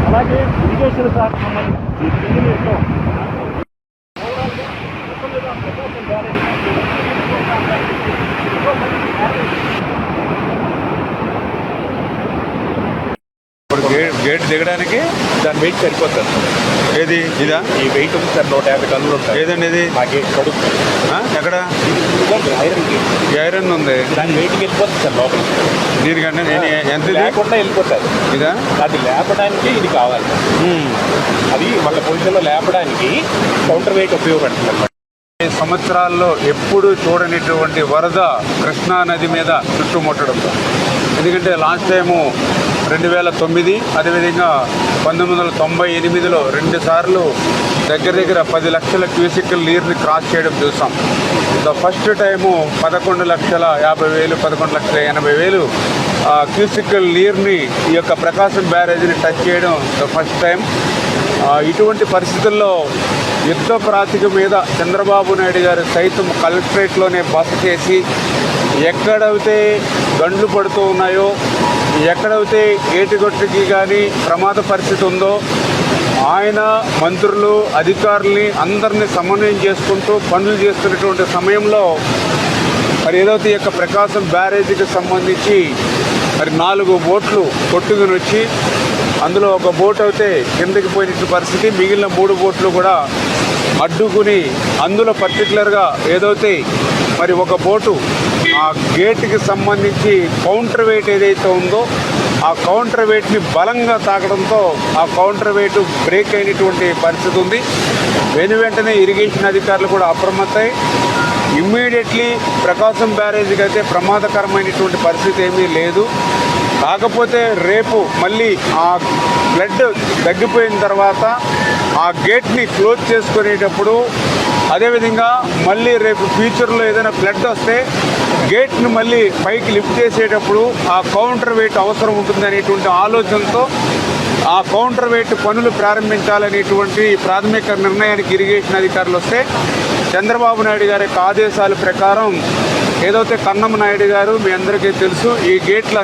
అలాగే ఇరిగేషన్ శాఖ సంబంధించి గేట్ దిగడానికి దాని వెయిట్ సరిపోతుంది. ఏది ఇదా? ఈ వెయిట్ ఉంది సార్, 150 టన్నులు ఉంటాయి. ఏదండి ఇది? మా గేట్ కడుపు ఎక్కడ ఐరన్ గేట్, ఐరన్ ఉంది. దాని వెయిట్కి వెళ్ళిపోతుంది సార్ లోపల. దీనికంటే ఎంత లేకుండా వెళ్ళిపోతుంది. ఇదా? అది లేపడానికి ఇది కావాలి. అది వాళ్ళ పొజిషన్లో లేపడానికి కౌంటర్ వెయిట్ ఉపయోగపడుతుంది అన్నమాట. సంవత్సరాల్లో ఎప్పుడు చూడనిటువంటి వరద కృష్ణా నది మీద చుట్టుముట్టడంతో. ఎందుకంటే లాస్ట్ టైము 2009, అదేవిధంగా 1998లో 2 సార్లు దగ్గర 10 లక్షల క్యూసెక్కుల నీరుని క్రాస్ చేయడం చూసాం. ద ఫస్ట్ టైము 11,50,000 11,80,000 క్యూసెక్కుల నీరుని ఈ యొక్క ప్రకాశం బ్యారేజ్ని టచ్ చేయడం ద ఫస్ట్ టైం. ఇటువంటి పరిస్థితుల్లో యుద్ధ ప్రాతిక మీద చంద్రబాబు నాయుడు గారు సైతం కలెక్టరేట్లోనే బస చేసి ఎక్కడైతే గండ్లు పడుతూ ఉన్నాయో, ఎక్కడైతే ఏటిగొట్టుకి కానీ ప్రమాద పరిస్థితి ఉందో ఆయన మంత్రులు అధికారుల్ని అందరినీ సమన్వయం చేసుకుంటూ పనులు చేస్తున్నటువంటి సమయంలో మరి ఏదైతే ఈ యొక్క ప్రకాశం బ్యారేజీకి సంబంధించి మరి 4 బోట్లు కొట్టుకుని వచ్చి అందులో ఒక బోట్ అయితే కిందకి పోయిన పరిస్థితి, మిగిలిన 3 బోట్లు కూడా అడ్డుకుని అందులో పర్టికులర్గా ఏదైతే మరి ఒక బోటు ఆ గేట్కి సంబంధించి కౌంటర్ వెయిట్ ఏదైతే ఉందో ఆ కౌంటర్ వెయిట్ని బలంగా తాకడంతో ఆ కౌంటర్ వెయిట్ బ్రేక్ అయినటువంటి పరిస్థితి ఉంది. వెంటనే ఇరిగేషన్ అధికారులు కూడా అప్రమత్తమై ఇమ్మీడియట్లీ ప్రకాశం బ్యారేజీకి అయితే ప్రమాదకరమైనటువంటి పరిస్థితి ఏమీ లేదు. కాకపోతే రేపు మళ్ళీ ఆ ఫ్లడ్ తగ్గిపోయిన తర్వాత ఆ గేట్ని క్లోజ్ చేసుకునేటప్పుడు, అదేవిధంగా మళ్ళీ రేపు ఫ్యూచర్లో ఏదైనా ఫ్లడ్ వస్తే గేట్ను మళ్ళీ పైకి లిఫ్ట్ చేసేటప్పుడు ఆ కౌంటర్ వెయిట్ అవసరం ఉంటుంది అనేటువంటి ఆలోచనతో ఆ కౌంటర్ వెయిట్ పనులు ప్రారంభించాలనేటువంటి ప్రాథమిక నిర్ణయానికి ఇరిగేషన్ అధికారులు వస్తే చంద్రబాబు నాయుడు గారి యొక్క ఆదేశాల ప్రకారం ఏదైతే కన్నమ నాయుడు గారు మీ అందరికీ తెలుసు ఈ గేట్ల